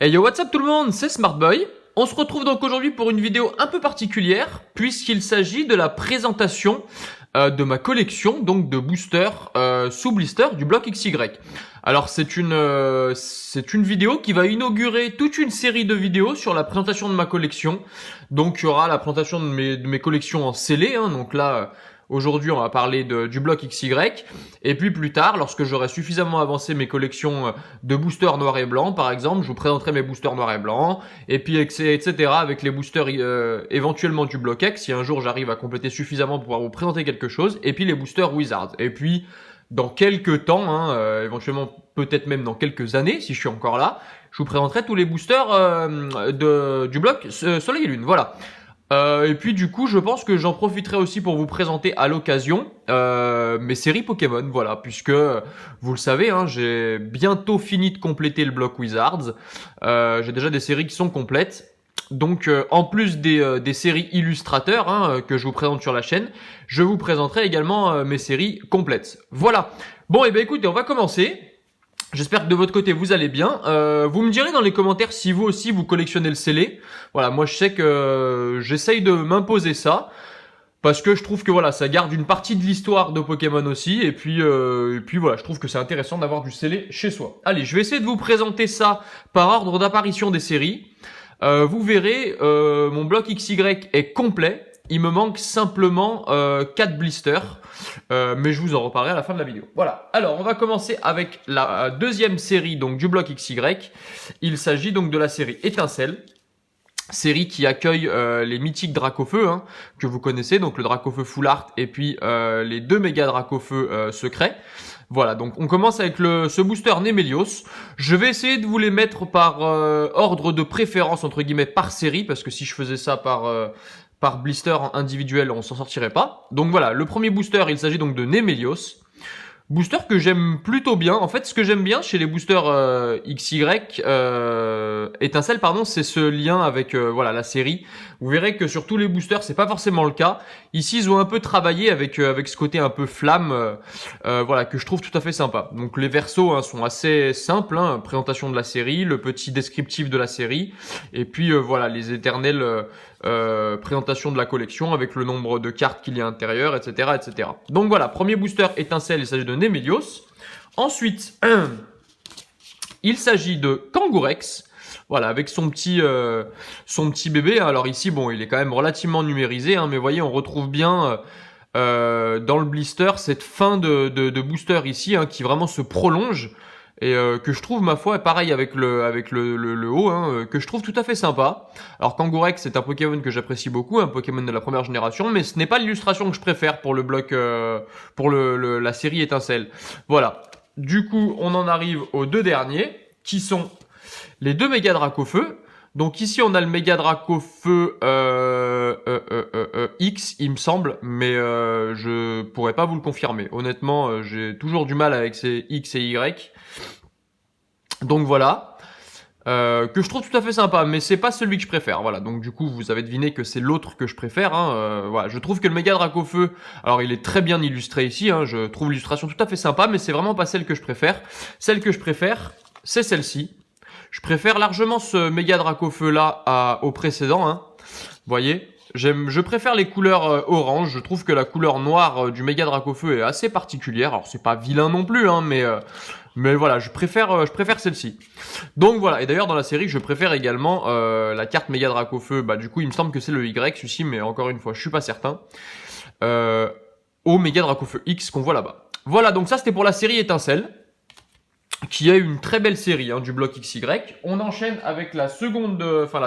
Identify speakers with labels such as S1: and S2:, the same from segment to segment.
S1: Hey yo, what's up tout le monde, c'est Smartboy. On se retrouve donc aujourd'hui pour une vidéo un peu particulière puisqu'il s'agit de la présentation de ma collection donc de boosters sous blister du bloc XY. Alors c'est une vidéo qui va inaugurer toute une série de vidéos sur la présentation de ma collection. Donc il y aura la présentation de mes collections en scellé, donc là aujourd'hui, on va parler du bloc XY. Et puis plus tard, lorsque j'aurai suffisamment avancé mes collections de boosters noirs et blancs, par exemple, je vous présenterai mes boosters noirs et blancs. Et puis, etc. avec les boosters éventuellement du bloc X, si un jour j'arrive à compléter suffisamment pour pouvoir vous présenter quelque chose. Et puis les boosters Wizards. Et puis, dans quelques temps, éventuellement peut-être même dans quelques années, si je suis encore là, je vous présenterai tous les boosters du bloc Soleil et Lune. Voilà. Et puis du coup, je pense que j'en profiterai aussi pour vous présenter à l'occasion mes séries Pokémon, voilà, puisque vous le savez, j'ai bientôt fini de compléter le bloc Wizards. J'ai déjà des séries qui sont complètes. Donc en plus des séries illustrateurs que je vous présente sur la chaîne, je vous présenterai également mes séries complètes. Voilà. Bon, et ben écoutez, on va commencer. J'espère que de votre côté vous allez bien. Vous me direz dans les commentaires si vous aussi vous collectionnez le scellé. Voilà, moi je sais que j'essaye de m'imposer ça parce que je trouve que voilà, ça garde une partie de l'histoire de Pokémon aussi. Et puis voilà, je trouve que c'est intéressant d'avoir du scellé chez soi. Allez, je vais essayer de vous présenter ça par ordre d'apparition des séries. Vous verrez, mon bloc XY est complet. Il me manque simplement 4 blisters. Mais je vous en reparlerai à la fin de la vidéo. Voilà. Alors, on va commencer avec la deuxième série donc du bloc XY. Il s'agit donc de la série Étincelle. Série qui accueille les mythiques Dracofeu que vous connaissez, donc le Dracofeu Full Art et puis les deux méga Dracofeu secrets. Voilà, donc on commence avec ce booster Nemelios. Je vais essayer de vous les mettre par ordre de préférence, entre guillemets, par série, parce que si je faisais ça par blister individuel, on s'en sortirait pas. Donc voilà, le premier booster, il s'agit donc de Nemelios. Booster que j'aime plutôt bien. En fait, ce que j'aime bien chez les boosters XY, Étincelle, pardon, c'est ce lien avec voilà la série. Vous verrez que sur tous les boosters, c'est pas forcément le cas. Ici, ils ont un peu travaillé avec ce côté un peu flamme, voilà, que je trouve tout à fait sympa. Donc les versos sont assez simples, présentation de la série, le petit descriptif de la série, et puis voilà les éternels présentation de la collection avec le nombre de cartes qu'il y a à l'intérieur, etc., etc. Donc voilà, premier booster Étincelle, il s'agit de Nemelios. Ensuite, il s'agit de Kangourex. Voilà, avec son petit bébé. Alors ici, bon, il est quand même relativement numérisé, mais vous voyez, on retrouve bien dans le blister cette fin de booster ici, qui vraiment se prolonge. Et que je trouve, ma foi, pareil avec le haut, que je trouve tout à fait sympa. Alors Kangourex, c'est un Pokémon que j'apprécie beaucoup, un Pokémon de la première génération, mais ce n'est pas l'illustration que je préfère pour le bloc, pour la série Étincelle. Voilà. Du coup, on en arrive aux deux derniers, qui sont les deux méga Dracofeu. Donc ici, on a le méga Dracofeu X, il me semble, mais je pourrais pas vous le confirmer. Honnêtement, j'ai toujours du mal avec ces X et Y. Donc voilà, que je trouve tout à fait sympa, mais c'est pas celui que je préfère. Voilà, donc du coup, vous avez deviné que c'est l'autre que je préfère. Voilà, je trouve que le méga Dracofeu, alors il est très bien illustré ici. Je trouve l'illustration tout à fait sympa, mais c'est vraiment pas celle que je préfère. Celle que je préfère, c'est celle-ci. Je préfère largement ce méga Dracofeu là au précédent. Vous voyez, je préfère les couleurs orange. Je trouve que la couleur noire du méga Dracofeu est assez particulière. Alors c'est pas vilain non plus, mais voilà, je préfère celle-ci. Donc voilà, et d'ailleurs dans la série, je préfère également la carte méga Dracofeu. Bah du coup, il me semble que c'est le Y, celui-ci, mais encore une fois, je suis pas certain. Au méga Dracofeu X qu'on voit là-bas. Voilà, donc ça c'était pour la série Étincelle, qui est une très belle série du bloc XY. On enchaîne avec la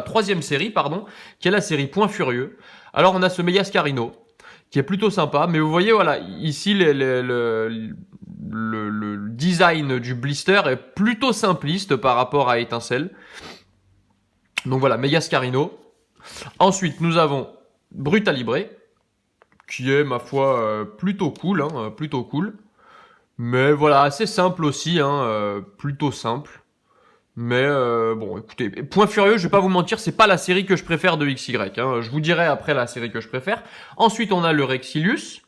S1: troisième série, pardon, qui est la série Point Furieux. Alors on a ce Megascarino, qui est plutôt sympa, mais vous voyez, voilà, ici le design du blister est plutôt simpliste par rapport à Étincelle. Donc voilà, Megascarino. Ensuite, nous avons Brutalibre, qui est, ma foi, plutôt cool, plutôt cool. Mais voilà, assez simple aussi, plutôt simple. Mais bon, écoutez, Point Furieux, je vais pas vous mentir, c'est pas la série que je préfère de XY. Je vous dirai après la série que je préfère. Ensuite, on a le Rexilius.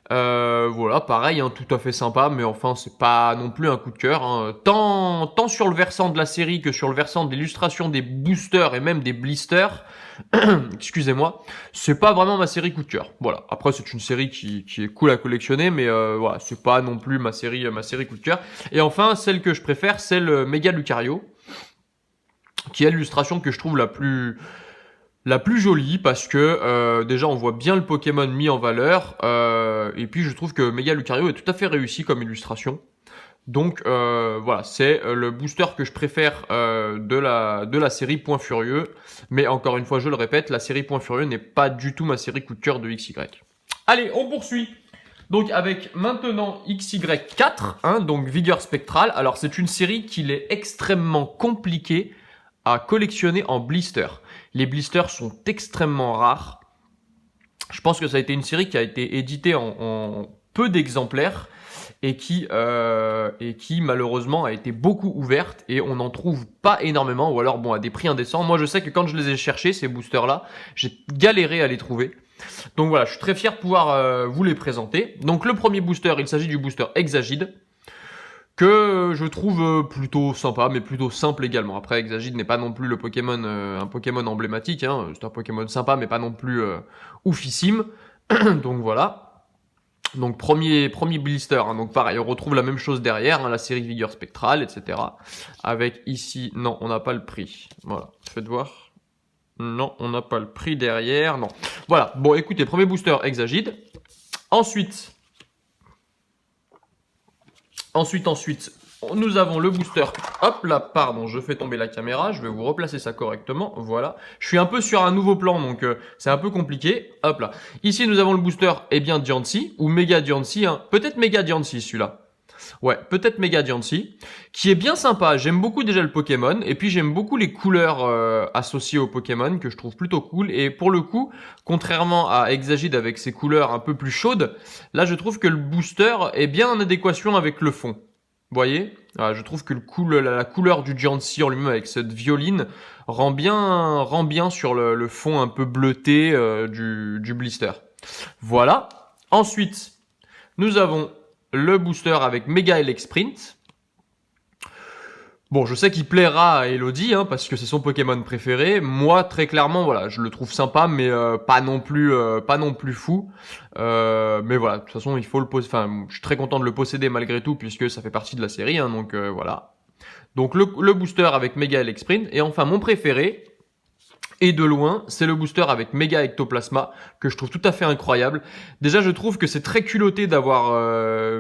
S1: Voilà, pareil, hein, tout à fait sympa, mais enfin, c'est pas non plus un coup de cœur. Hein. Tant sur le versant de la série que sur le versant de l'illustration des boosters et même des blisters, excusez-moi, c'est pas vraiment ma série coup de cœur. Voilà. Après, c'est une série qui est cool à collectionner, mais voilà, c'est pas non plus ma série coup de cœur. Et enfin, celle que je préfère, c'est le Mega Lucario, qui est l'illustration que je trouve la plus jolie parce que déjà on voit bien le Pokémon mis en valeur et puis je trouve que Mega Lucario est tout à fait réussi comme illustration. Donc voilà, c'est le booster que je préfère de la série Point Furieux. Mais encore une fois, je le répète, la série Point Furieux n'est pas du tout ma série coup de cœur de XY. Allez, on poursuit. Donc avec maintenant XY4, hein, donc Vigueur Spectrale. Alors c'est une série qu'il est extrêmement compliqué à collectionner en blister. Les blisters sont extrêmement rares. Je pense que ça a été une série qui a été éditée en peu d'exemplaires et qui malheureusement a été beaucoup ouverte et on n'en trouve pas énormément ou alors bon à des prix indécents. Moi je sais que quand je les ai cherchés, ces boosters là, j'ai galéré à les trouver. Donc voilà, je suis très fier de pouvoir vous les présenter. Donc le premier booster, il s'agit du booster Exagide, que je trouve plutôt sympa, mais plutôt simple également. Après, Exagide n'est pas non plus le Pokémon, un Pokémon emblématique, hein. C'est un Pokémon sympa, mais pas non plus oufissime. Donc voilà. Donc premier blister, hein. Donc pareil, on retrouve la même chose derrière, hein, la série Vigueur Spectrale, etc. Avec ici, non, on n'a pas le prix. Voilà, faites voir. Non, on n'a pas le prix derrière, non. Voilà, bon écoutez, premier booster Exagide. Ensuite, nous avons le booster. Hop là, pardon, je fais tomber la caméra. Je vais vous replacer ça correctement. Voilà. Je suis un peu sur un nouveau plan, donc c'est un peu compliqué. Hop là. Ici, nous avons le booster, eh bien, Diancie, ou Mega Diancie. Hein. Peut-être Mega Diancie, celui-là. Ouais, peut-être Mega Diancie, qui est bien sympa. J'aime beaucoup déjà le Pokémon, et puis j'aime beaucoup les couleurs associées au Pokémon, que je trouve plutôt cool. Et pour le coup, contrairement à Exagide avec ses couleurs un peu plus chaudes, là je trouve que le booster est bien en adéquation avec le fond. Vous voyez, je trouve que la couleur du Diancie en lui-même avec cette violine rend bien sur le fond un peu bleuté du blister. Voilà. Ensuite, nous avons le booster avec Mega Sprint. Bon, je sais qu'il plaira à Elodie, hein, parce que c'est son Pokémon préféré. Moi, très clairement, voilà, je le trouve sympa, mais pas non plus fou. Mais voilà, de toute façon, il faut le posséder. Enfin, je suis très content de le posséder malgré tout, puisque ça fait partie de la série, hein, donc voilà. Donc le booster avec Mega Sprint. Et enfin, mon préféré, et de loin, c'est le booster avec Mega Ectoplasma, que je trouve tout à fait incroyable. Déjà, je trouve que c'est très culotté d'avoir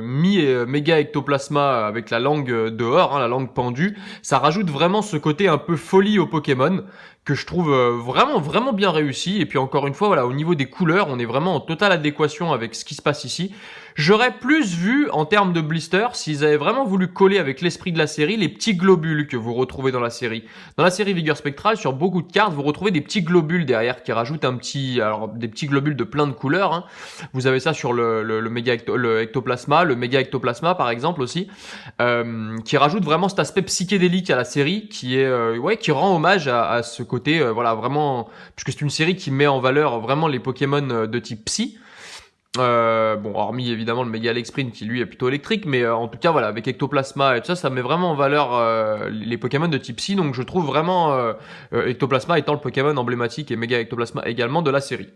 S1: mis Mega Ectoplasma avec la langue dehors, hein, la langue pendue. Ça rajoute vraiment ce côté un peu folie au Pokémon, que je trouve vraiment bien réussi. Et puis encore une fois, voilà, au niveau des couleurs, on est vraiment en totale adéquation avec ce qui se passe ici. J'aurais plus vu, en termes de blister, s'ils avaient vraiment voulu coller avec l'esprit de la série, les petits globules que vous retrouvez dans la série. Dans la série Vigueur Spectrale, sur beaucoup de cartes, vous retrouvez des petits globules derrière qui rajoutent des petits globules de plein de couleurs. Hein. Vous avez ça sur le Ectoplasma, le Mega Ectoplasma par exemple aussi, qui rajoute vraiment cet aspect psychédélique à la série, qui rend hommage à ce côté, voilà, vraiment, puisque c'est une série qui met en valeur vraiment les Pokémon de type Psy. Bon, hormis évidemment le Mega Sprint qui lui est plutôt électrique, mais en tout cas voilà, avec Ectoplasma et tout ça, ça met vraiment en valeur les Pokémon de type Psy, donc je trouve vraiment Ectoplasma étant le Pokémon emblématique et Mega Ectoplasma également de la série.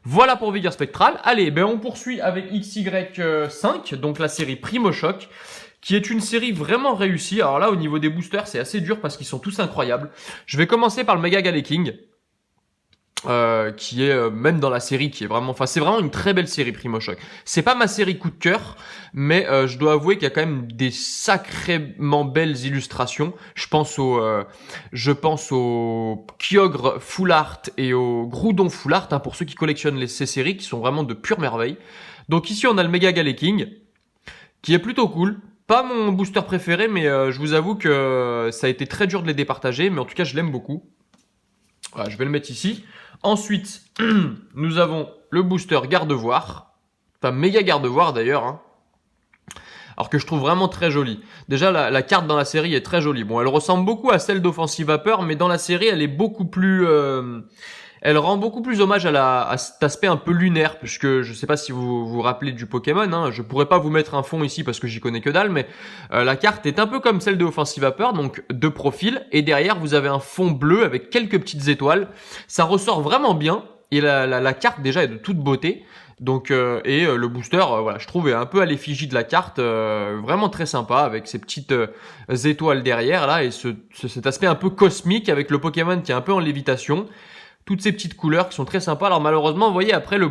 S1: Voilà pour Vigueur Spectrale. Allez, on poursuit avec XY5, donc la série Primo Choc, qui est une série vraiment réussie. Alors là, au niveau des boosters, c'est assez dur parce qu'ils sont tous incroyables. Je vais commencer par le Mega Galaking. Qui est même dans la série qui est vraiment, enfin c'est vraiment une très belle série Primo Choc. C'est pas ma série coup de cœur, mais je dois avouer qu'il y a quand même des sacrément belles illustrations. Je pense au Kyogre Full Art et au Groudon Full Art, hein, pour ceux qui collectionnent ces séries qui sont vraiment de pure merveille. Donc ici on a le Mega Galaking qui est plutôt cool. Pas mon booster préféré, mais je vous avoue que ça a été très dur de les départager, mais en tout cas je l'aime beaucoup. Voilà, je vais le mettre ici. Ensuite, nous avons le booster Gardevoir. Enfin, méga Gardevoir d'ailleurs. Hein. Alors que je trouve vraiment très jolie. Déjà, la carte dans la série est très jolie. Bon, elle ressemble beaucoup à celle d'Offensive Vapeur, mais dans la série, elle est beaucoup plus Elle rend beaucoup plus hommage à cet aspect un peu lunaire, puisque je sais pas si vous vous rappelez du Pokémon, hein, je pourrais pas vous mettre un fond ici parce que j'y connais que dalle, mais la carte est un peu comme celle de Offensive Vapeur, donc deux profils, et derrière vous avez un fond bleu avec quelques petites étoiles. Ça ressort vraiment bien, et la carte déjà est de toute beauté. Donc le booster, voilà, je trouve est un peu à l'effigie de la carte, vraiment très sympa avec ces petites étoiles derrière là et cet aspect un peu cosmique avec le Pokémon qui est un peu en lévitation. Toutes ces petites couleurs qui sont très sympas. Alors malheureusement, vous voyez, après le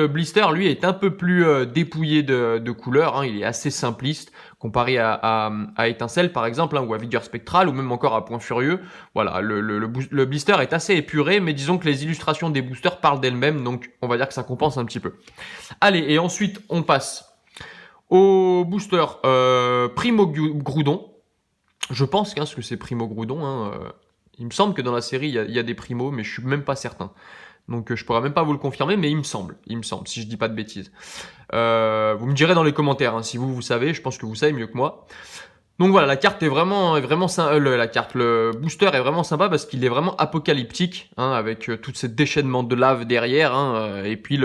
S1: blister, lui, est un peu plus dépouillé de couleurs. Hein. Il est assez simpliste comparé à Étincelle, par exemple, hein, ou à Vigueur Spectrale, ou même encore à Point Furieux. Voilà, le blister est assez épuré, mais disons que les illustrations des boosters parlent d'elles-mêmes, donc on va dire que ça compense un petit peu. Allez, et ensuite, on passe au booster Primo Groudon. Je pense que c'est Primo Groudon, hein, il me semble que dans la série, il y a des primos, mais je suis même pas certain. Donc je pourrais même pas vous le confirmer, mais il me semble, si je dis pas de bêtises. Vous me direz dans les commentaires, hein, si vous savez, je pense que vous savez mieux que moi. Donc voilà, la carte est vraiment le booster est vraiment sympa parce qu'il est vraiment apocalyptique, hein, avec tout ce déchaînement de lave derrière, hein, et puis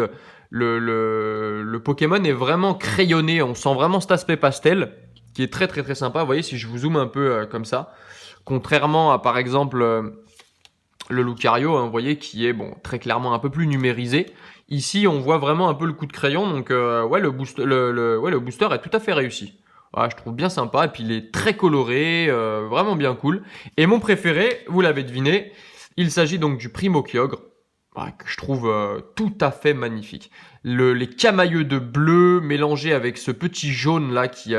S1: le Pokémon est vraiment crayonné, on sent vraiment cet aspect pastel, qui est très très très sympa. Vous voyez, si je vous zoome un peu comme ça, contrairement à par exemple le Lucario, hein, vous voyez, qui est bon très clairement un peu plus numérisé. Ici, on voit vraiment un peu le coup de crayon, donc ouais, le booster est tout à fait réussi. Voilà, je trouve bien sympa, et puis il est très coloré, vraiment bien cool. Et mon préféré, vous l'avez deviné, il s'agit donc du Primo Kyogre, que je trouve tout à fait magnifique. Les camailleux de bleu mélangés avec ce petit jaune là qui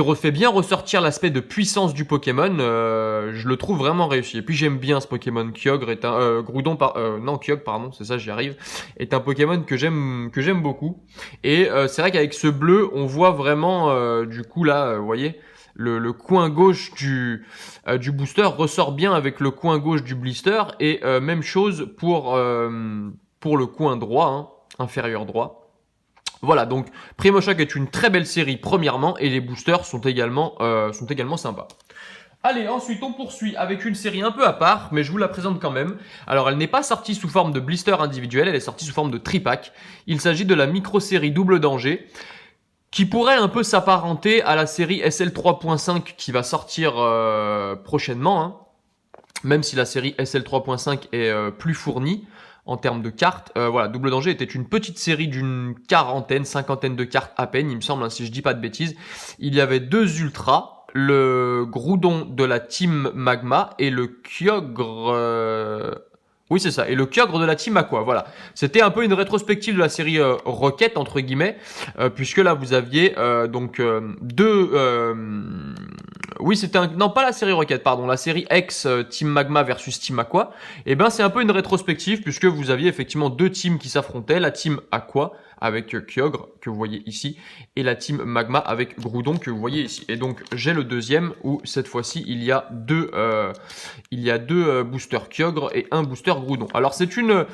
S1: refait bien ressortir l'aspect de puissance du Pokémon. Je le trouve vraiment réussi. Et puis j'aime bien ce Pokémon. Kyogre est un Kyogre, pardon, c'est ça, j'y arrive. Est un Pokémon que j'aime beaucoup. Et c'est vrai qu'avec ce bleu, on voit vraiment du coup là, vous voyez, le coin gauche du booster ressort bien avec le coin gauche du blister. Et même chose pour le coin droit, hein, inférieur droit. Voilà, donc Primo Shock est une très belle série premièrement et les boosters sont également sympas. Allez, ensuite on poursuit avec une série un peu à part, mais je vous la présente quand même. Alors elle n'est pas sortie sous forme de blister individuel, elle est sortie sous forme de tripack. Il s'agit de la micro-série Double Danger, qui pourrait un peu s'apparenter à la série SL 3.5 qui va sortir prochainement, hein. Même si la série SL 3.5 est plus fournie en termes de cartes. Voilà, Double Danger était une petite série d'une cinquantaine de cartes à peine, il me semble, hein, si je dis pas de bêtises. Il y avait deux ultras, le Groudon de la Team Magma et le Kyogre... Oui, c'est ça. Et le Kyogre de la Team Aqua, voilà. C'était un peu une rétrospective de la série Rocket, entre guillemets, puisque là, vous aviez deux... Oui, c'était non, pas la série Rocket, pardon, la série X Team Magma versus Team Aqua. Et ben, c'est un peu une rétrospective, puisque vous aviez effectivement deux teams qui s'affrontaient, la Team Aqua avec Kyogre, que vous voyez ici, et la Team Magma avec Groudon, que vous voyez ici. Et donc, j'ai le deuxième, où cette fois-ci, il y a deux boosters Kyogre et un booster Groudon. Alors, c'est une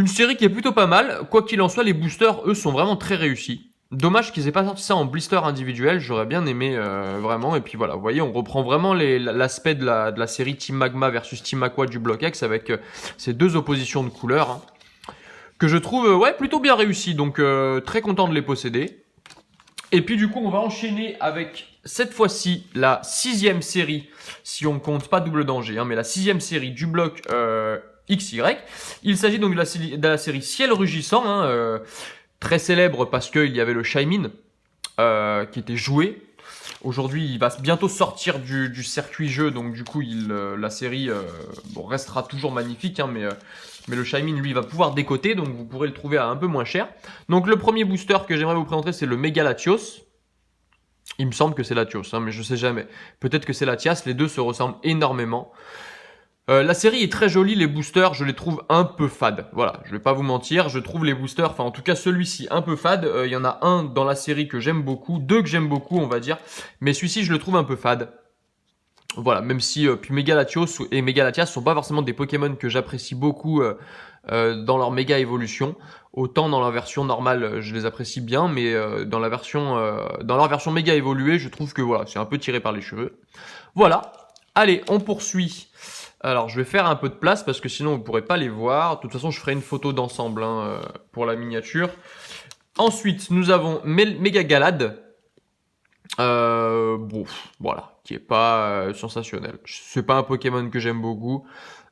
S1: série qui est plutôt pas mal. Quoi qu'il en soit, les boosters, eux, sont vraiment très réussis. Dommage qu'ils aient pas sorti ça en blister individuel, j'aurais bien aimé vraiment. Et puis voilà, vous voyez, on reprend vraiment l'aspect de la série Team Magma versus Team Aqua du bloc X avec ces deux oppositions de couleurs, hein, que je trouve ouais, plutôt bien réussi. Donc très content de les posséder. Et puis du coup, on va enchaîner avec cette fois-ci la 6e série, si on compte pas Double Danger, hein, mais la 6e série du bloc XY. Il s'agit donc de la série Ciel Rugissant, hein, très célèbre parce qu'il y avait le Shaymin qui était joué. Aujourd'hui, il va bientôt sortir du circuit jeu, donc du coup, la série restera toujours magnifique, hein, mais le Shaymin, lui, va pouvoir décoter, donc vous pourrez le trouver à un peu moins cher. Donc le premier booster que j'aimerais vous présenter, c'est le Mega Latios. Il me semble que c'est Latios, hein, mais je sais jamais. Peut-être que c'est Latias, les deux se ressemblent énormément. La série est très jolie, les boosters, je les trouve un peu fades. Voilà, je vais pas vous mentir, je trouve les boosters, enfin en tout cas celui-ci un peu fade. Il y en a un dans la série que j'aime beaucoup, deux que j'aime beaucoup on va dire, mais celui-ci je le trouve un peu fade. Voilà, même si puis Mega Latios et Mega Latias sont pas forcément des Pokémon que j'apprécie beaucoup dans leur méga évolution. Autant dans la version normale, je les apprécie bien, mais dans leur version méga évoluée, je trouve que voilà, c'est un peu tiré par les cheveux. Voilà. Allez, on poursuit. Alors, je vais faire un peu de place parce que sinon, vous ne pourrez pas les voir. De toute façon, je ferai une photo d'ensemble pour la miniature. Ensuite, nous avons Méga Galad. Bon, voilà, qui est pas sensationnel. C'est pas un Pokémon que j'aime beaucoup.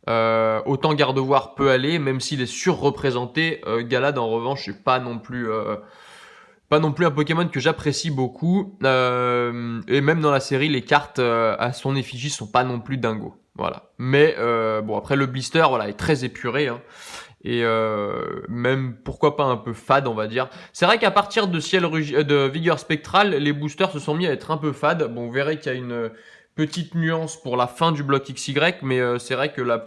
S1: Autant Gardevoir peut aller, même s'il est surreprésenté. Galad, en revanche, c'est pas non plus un Pokémon que j'apprécie beaucoup. Et même dans la série, les cartes à son effigie sont pas non plus dingos. Voilà. Mais bon, après le blister, voilà, est très épuré. Hein. Et même pourquoi pas un peu fade, on va dire. C'est vrai qu'à partir de de Vigueur Spectrale, les boosters se sont mis à être un peu fades. Bon, vous verrez qu'il y a une petite nuance pour la fin du bloc XY, mais c'est vrai que la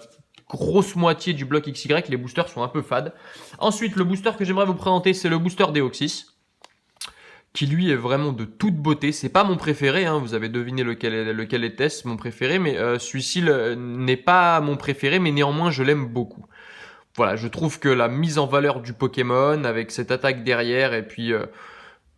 S1: grosse moitié du bloc XY, les boosters sont un peu fades. Ensuite, le booster que j'aimerais vous présenter, c'est le booster Deoxys, qui lui est vraiment de toute beauté. C'est pas mon préféré, hein, vous avez deviné lequel était mon préféré, mais celui-ci n'est pas mon préféré, mais néanmoins je l'aime beaucoup. Voilà, je trouve que la mise en valeur du Pokémon avec cette attaque derrière et puis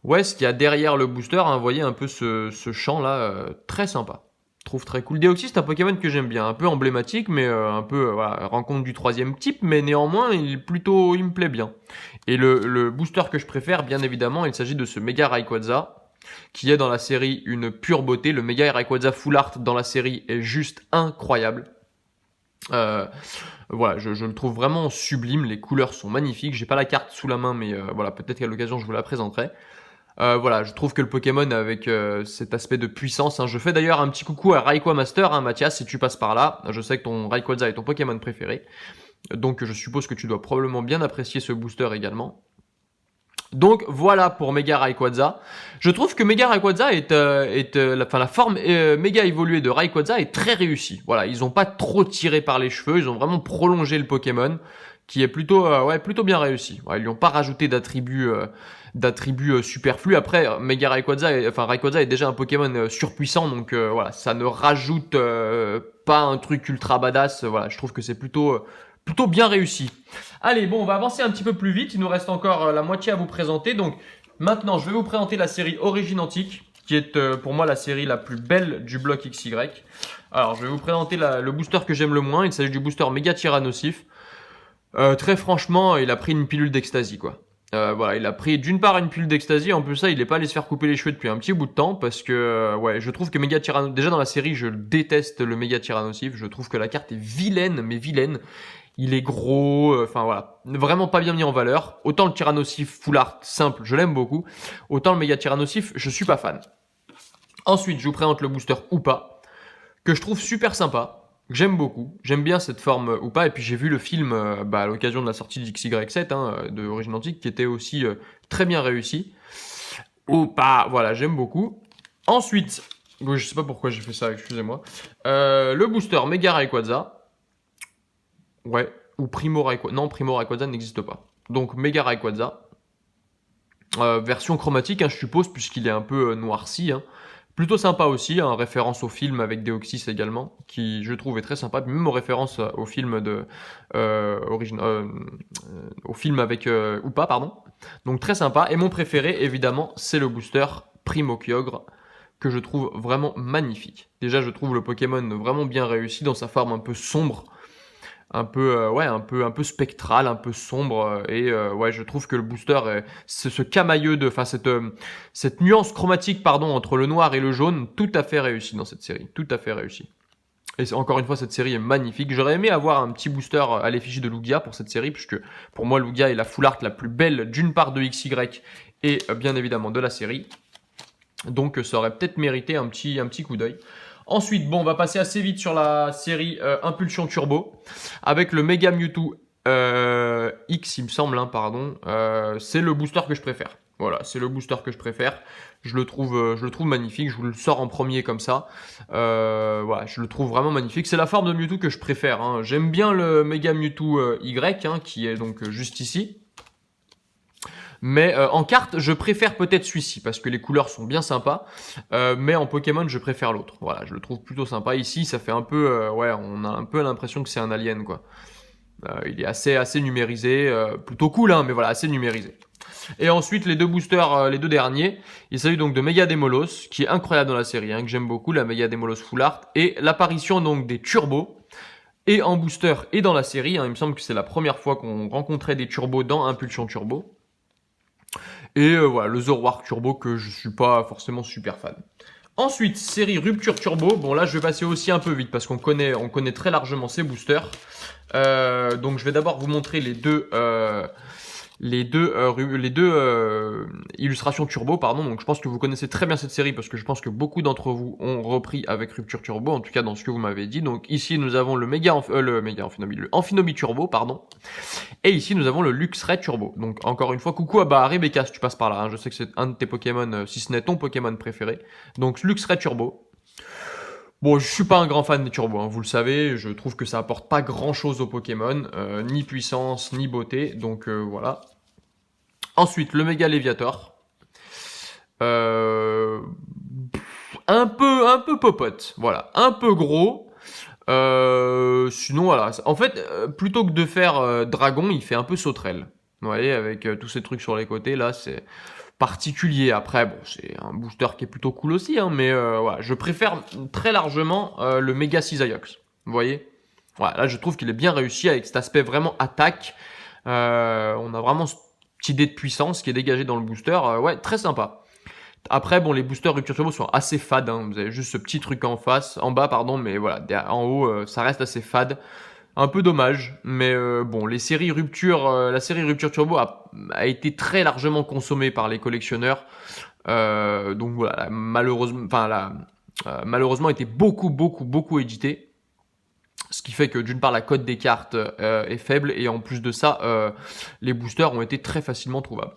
S1: ouais, ce qu'il y a derrière le booster, hein, vous voyez un peu ce champ là, très sympa. Je trouve très cool. Deoxys, c'est un Pokémon que j'aime bien, un peu emblématique, mais un peu voilà, rencontre du troisième type, mais néanmoins il me plaît bien. Et le booster que je préfère, bien évidemment, il s'agit de ce Mega Rayquaza, qui est dans la série une pure beauté. Le Mega Rayquaza Full Art dans la série est juste incroyable. Voilà, je le trouve vraiment sublime, les couleurs sont magnifiques. J'ai pas la carte sous la main, mais voilà, peut-être qu'à l'occasion je vous la présenterai. Voilà, je trouve que le Pokémon avec cet aspect de puissance, hein, je fais d'ailleurs un petit coucou à Rayquaza Master, hein, Mathias, si tu passes par là. Je sais que ton Rayquaza est ton Pokémon préféré, donc je suppose que tu dois probablement bien apprécier ce booster également. Donc voilà pour Mega Rayquaza. Je trouve que Mega Rayquaza la forme méga évoluée de Rayquaza est très réussie. Voilà, ils ont pas trop tiré par les cheveux, ils ont vraiment prolongé le Pokémon, qui est plutôt bien réussi. Ouais, ils lui ont pas rajouté d'attributs superflus. Après, Rayquaza est déjà un Pokémon surpuissant, donc voilà, ça ne rajoute pas un truc ultra badass. Voilà, je trouve que c'est plutôt bien réussi. Allez, bon, on va avancer un petit peu plus vite. Il nous reste encore la moitié à vous présenter. Donc, maintenant, je vais vous présenter la série Origine Antique, qui est pour moi la série la plus belle du bloc XY. Alors, je vais vous présenter le booster que j'aime le moins. Il s'agit du booster Méga Tyrannosif. Très franchement, il a pris une pilule d'ecstasy, quoi. Voilà, il a pris d'une part une pilule d'ecstasy, en plus ça, il est pas allé se faire couper les cheveux depuis un petit bout de temps, parce que, ouais, je trouve que Méga Tyrannosif, déjà dans la série, je déteste le Méga Tyrannosif, je trouve que la carte est vilaine, mais vilaine. Il est gros, enfin voilà, vraiment pas bien mis en valeur. Autant le Tyrannosif Full Art simple, je l'aime beaucoup. Autant le Méga Tyrannosif, je suis pas fan. Ensuite, je vous présente le booster Hoopa, que je trouve super sympa, que j'aime beaucoup. J'aime bien cette forme Hoopa, et puis j'ai vu le film à l'occasion de la sortie d'XY7, de Origine Antique, qui était aussi très bien réussi. Hoopa, voilà, j'aime beaucoup. Ensuite, je sais pas pourquoi j'ai fait ça, excusez-moi. Le booster Mega Rayquaza. Ouais, ou Primo Rayquaza. Non, Primo Rayquaza n'existe pas. Donc Mega Rayquaza. Version chromatique, hein, je suppose, puisqu'il est un peu noirci. Hein. Plutôt sympa aussi, hein, référence au film avec Deoxys également, qui je trouve est très sympa. Même aux références au film au film avec Hoopa, pardon. Donc très sympa. Et mon préféré, évidemment, c'est le booster Primo Kyogre, que je trouve vraiment magnifique. Déjà, je trouve le Pokémon vraiment bien réussi dans sa forme un peu sombre. Un peu spectral, un peu sombre, et ouais, je trouve que le booster, ce camailleux cette nuance chromatique, pardon, entre le noir et le jaune, tout à fait réussi dans cette série, tout à fait réussi. Et encore une fois, cette série est magnifique. J'aurais aimé avoir un petit booster à l'effigie de Lugia pour cette série, puisque pour moi, Lugia est la full art la plus belle d'une part de XY et bien évidemment de la série. Donc ça aurait peut-être mérité un petit coup d'œil. Ensuite, bon, on va passer assez vite sur la série Impulsion Turbo avec le Mega Mewtwo X, il me semble, hein, pardon. C'est le booster que je préfère. Voilà, c'est le booster que je préfère. Je le trouve magnifique. Je vous le sors en premier comme ça. Voilà, je le trouve vraiment magnifique. C'est la forme de Mewtwo que je préfère. Hein. J'aime bien le Mega Mewtwo Y, hein, qui est donc juste ici. Mais en carte, je préfère peut-être celui-ci, parce que les couleurs sont bien sympas. Mais en Pokémon, je préfère l'autre. Voilà, je le trouve plutôt sympa. Ici, ça fait un peu... ouais, on a un peu l'impression que c'est un alien, quoi. Il est assez numérisé. Plutôt cool, hein, mais voilà, assez numérisé. Et ensuite, les deux boosters, les deux derniers, il s'agit donc de Mega Demolos, qui est incroyable dans la série, que j'aime beaucoup, la Mega Demolos Full Art, et l'apparition donc des turbos, et en booster et dans la série. Il me semble que c'est la première fois qu'on rencontrait des turbos dans Impulsion Turbo. Et voilà, le Zoroark Turbo que je suis pas forcément super fan. Ensuite, série Rupture Turbo. Bon là, je vais passer aussi un peu vite parce qu'on connaît très largement ces boosters. Donc je vais d'abord vous montrer les deux illustrations turbo, pardon. Donc je pense que vous connaissez très bien cette série parce que je pense que beaucoup d'entre vous ont repris avec Rupture Turbo, en tout cas dans ce que vous m'avez dit. Donc ici nous avons le Amphinobi Turbo, pardon. Et ici nous avons le Luxray Turbo. Donc encore une fois, coucou à Rebecca si tu passes par là. Je sais que c'est un de tes Pokémon, si ce n'est ton Pokémon préféré. Donc Luxray Turbo. Bon, je suis pas un grand fan des turbos, vous le savez, je trouve que ça apporte pas grand chose aux Pokémon, ni puissance, ni beauté, donc voilà. Ensuite, le Méga Léviator. Un peu popote, voilà, un peu gros. Sinon, voilà, en fait, plutôt que de faire dragon, il fait un peu sauterelle. Vous voyez, avec tous ces trucs sur les côtés, là, c'est particulier. Après, bon, c'est un booster qui est plutôt cool aussi, mais voilà, je préfère très largement le Mega Cisaiox. Vous voyez, voilà, là, je trouve qu'il est bien réussi avec cet aspect vraiment attaque. On a vraiment cette idée de puissance qui est dégagée dans le booster. Ouais, très sympa. Après, bon, les boosters Rupture Turbo sont assez fades. Vous avez juste ce petit truc en bas, pardon, mais voilà, en haut, ça reste assez fade. Un peu dommage, mais bon, la série Rupture Turbo a été très largement consommée par les collectionneurs. Donc voilà, malheureusement a été beaucoup édité. Ce qui fait que d'une part la cote des cartes est faible et en plus de ça, les boosters ont été très facilement trouvables.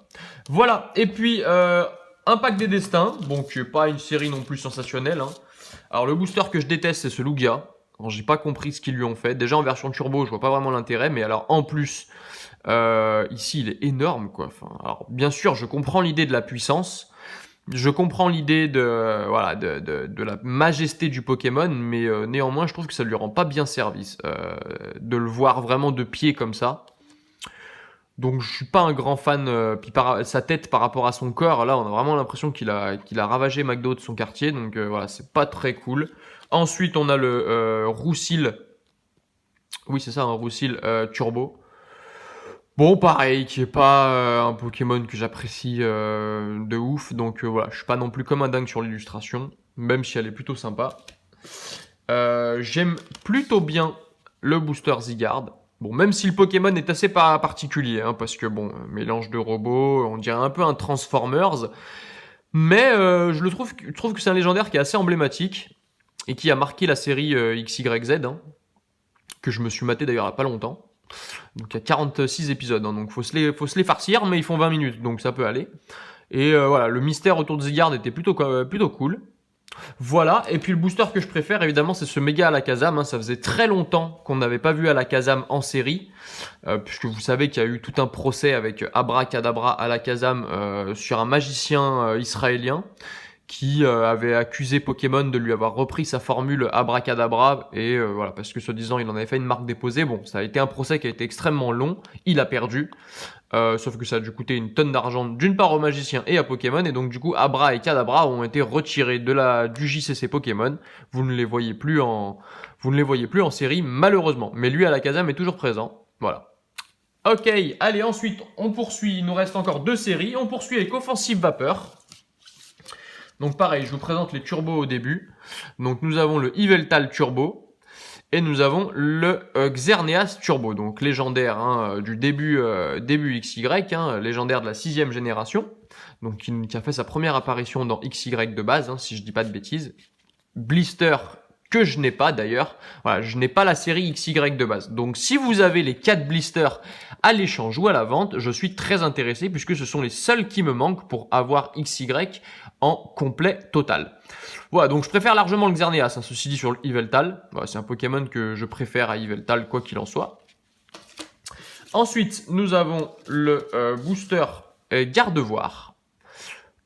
S1: Voilà, et puis un pack des destins, donc pas une série non plus sensationnelle. Alors le booster que je déteste, c'est ce Lugia. Alors, j'ai pas compris ce qu'ils lui ont fait. Déjà en version turbo, je vois pas vraiment l'intérêt, mais alors en plus, ici il est énorme quoi. Alors bien sûr, je comprends l'idée de la puissance, je comprends l'idée de la majesté du Pokémon, mais néanmoins, je trouve que ça lui rend pas bien service de le voir vraiment de pied comme ça. Donc je suis pas un grand fan. Puis sa tête par rapport à son corps, là, on a vraiment l'impression qu'il a ravagé McDo de son quartier. Donc voilà, c'est pas très cool. Ensuite, on a le Roussil. Oui, c'est ça, un Roussil Turbo. Bon, pareil, qui est pas un Pokémon que j'apprécie de ouf. Donc voilà, je suis pas non plus comme un dingue sur l'illustration, même si elle est plutôt sympa. J'aime plutôt bien le booster Zygarde. Bon, même si le Pokémon est assez particulier, parce que bon, mélange de robots, on dirait un peu un Transformers. Mais je trouve que c'est un légendaire qui est assez emblématique et qui a marqué la série XYZ, que je me suis maté d'ailleurs il n'y a pas longtemps. Donc il y a 46 épisodes, donc faut se les farcir, mais ils font 20 minutes, donc ça peut aller. Et voilà, le mystère autour de Zygarde était plutôt cool. Voilà, et puis le booster que je préfère, évidemment, c'est ce méga Alakazam. Ça faisait très longtemps qu'on n'avait pas vu Alakazam en série, puisque vous savez qu'il y a eu tout un procès avec Abracadabra Alakazam sur un magicien israélien qui avait accusé Pokémon de lui avoir repris sa formule Abracadabra, et voilà, parce que soi-disant il en avait fait une marque déposée. Bon, ça a été un procès qui a été extrêmement long, il a perdu, sauf que ça a dû coûter une tonne d'argent d'une part aux magiciens et à Pokémon, et donc du coup Abra et Kadabra ont été retirés du JCC Pokémon. Vous ne les voyez plus en série malheureusement, mais lui Alakazam est toujours présent. Voilà. Ok, allez, ensuite on poursuit, il nous reste encore 2 séries, on poursuit avec Offensive Vapeur. Donc pareil, je vous présente les turbos au début. Donc nous avons le Yveltal Turbo et nous avons le Xerneas Turbo, donc légendaire du début XY, légendaire de la 6e génération, donc qui a fait sa première apparition dans XY de base, si je dis pas de bêtises. Blister que je n'ai pas d'ailleurs. Voilà, je n'ai pas la série XY de base. Donc si vous avez les 4 blisters à l'échange ou à la vente, je suis très intéressé puisque ce sont les seuls qui me manquent pour avoir XY en complet total. Voilà, donc je préfère largement le Xerneas, ceci dit sur le Yveltal. Voilà, c'est un Pokémon que je préfère à Yveltal quoi qu'il en soit. Ensuite, nous avons le booster Gardevoir,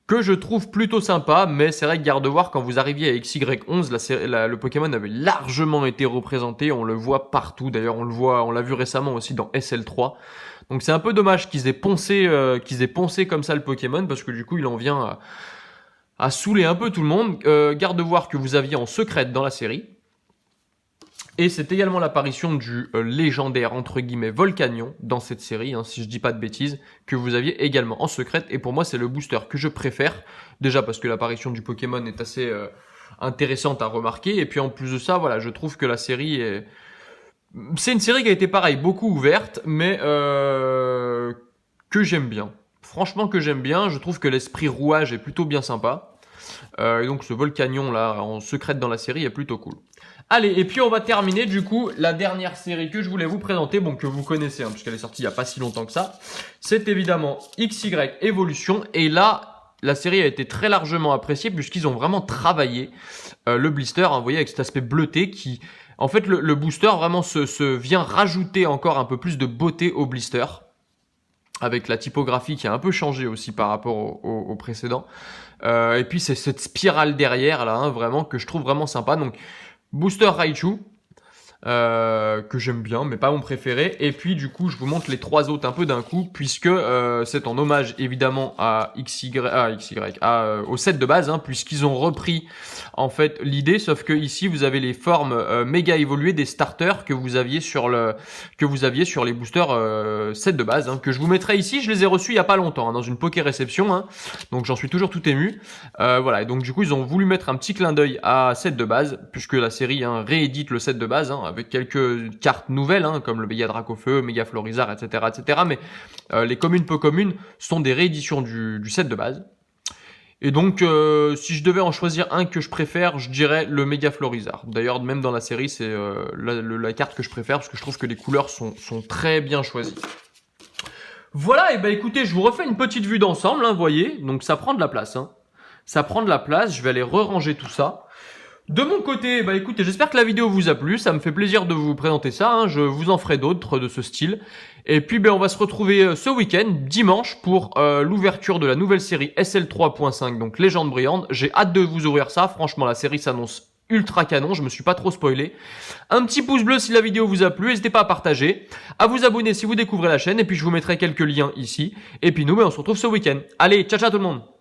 S1: que je trouve plutôt sympa, mais c'est vrai que Gardevoir, quand vous arriviez à XY11, le Pokémon avait largement été représenté, on le voit partout, d'ailleurs on l'a vu récemment aussi dans SL3, donc c'est un peu dommage qu'ils aient poncé comme ça le Pokémon, parce que du coup il en vient à saouler un peu tout le monde. Gardevoir que vous aviez en secrète dans la série, et c'est également l'apparition du légendaire, entre guillemets, Volcanion dans cette série, hein, si je dis pas de bêtises, que vous aviez également en secrète. Et pour moi, c'est le booster que je préfère. Déjà parce que l'apparition du Pokémon est assez intéressante à remarquer. Et puis en plus de ça, voilà, je trouve que la série est... C'est une série qui a été pareil, beaucoup ouverte, mais que j'aime bien. Franchement que j'aime bien. Je trouve que l'esprit rouage est plutôt bien sympa. Et donc ce Volcanion là, en secrète dans la série, est plutôt cool. Allez, et puis on va terminer du coup la dernière série que je voulais vous présenter, bon que vous connaissez, hein, puisqu'elle est sortie il n'y a pas si longtemps que ça. C'est évidemment XY Evolution, et là, la série a été très largement appréciée puisqu'ils ont vraiment travaillé le blister, hein, vous voyez, avec cet aspect bleuté qui... En fait, le booster vraiment se vient rajouter encore un peu plus de beauté au blister, avec la typographie qui a un peu changé aussi par rapport au précédent. Et puis c'est cette spirale derrière là, hein, vraiment, que je trouve vraiment sympa. Donc Booster Raichu, que j'aime bien, mais pas mon préféré. Et puis du coup, je vous montre les trois autres un peu d'un coup, puisque c'est en hommage évidemment à au set de base, hein, puisqu'ils ont repris en fait l'idée, sauf que ici vous avez les formes méga évoluées des starters que vous aviez sur les boosters set de base, hein, que je vous mettrai ici. Je les ai reçus il y a pas longtemps, hein, dans une Poké réception, hein, donc j'en suis toujours tout ému. Voilà, et donc du coup ils ont voulu mettre un petit clin d'œil à set de base, puisque la série, hein, réédite le set de base, hein, avec quelques cartes nouvelles, hein, comme le Méga Dracofeu, Méga Florizard, etc., etc. Mais les communes peu communes sont des rééditions du set de base. Et donc, si je devais en choisir un que je préfère, je dirais le Méga Florizard. D'ailleurs, même dans la série, c'est la carte que je préfère, parce que je trouve que les couleurs sont très bien choisies. Voilà, et ben écoutez, je vous refais une petite vue d'ensemble, hein, vous voyez. Donc ça prend de la place, hein. Ça prend de la place, je vais aller re-ranger tout ça. De mon côté, bah écoutez, j'espère que la vidéo vous a plu, ça me fait plaisir de vous présenter ça, hein. Je vous en ferai d'autres de ce style. Et puis on va se retrouver ce week-end, dimanche, pour l'ouverture de la nouvelle série SL3.5, donc Légende brillante. J'ai hâte de vous ouvrir ça, franchement la série s'annonce ultra canon, je me suis pas trop spoilé. Un petit pouce bleu si la vidéo vous a plu, n'hésitez pas à partager, à vous abonner si vous découvrez la chaîne, et puis je vous mettrai quelques liens ici. Et puis nous, on se retrouve ce week-end. Allez, ciao ciao tout le monde!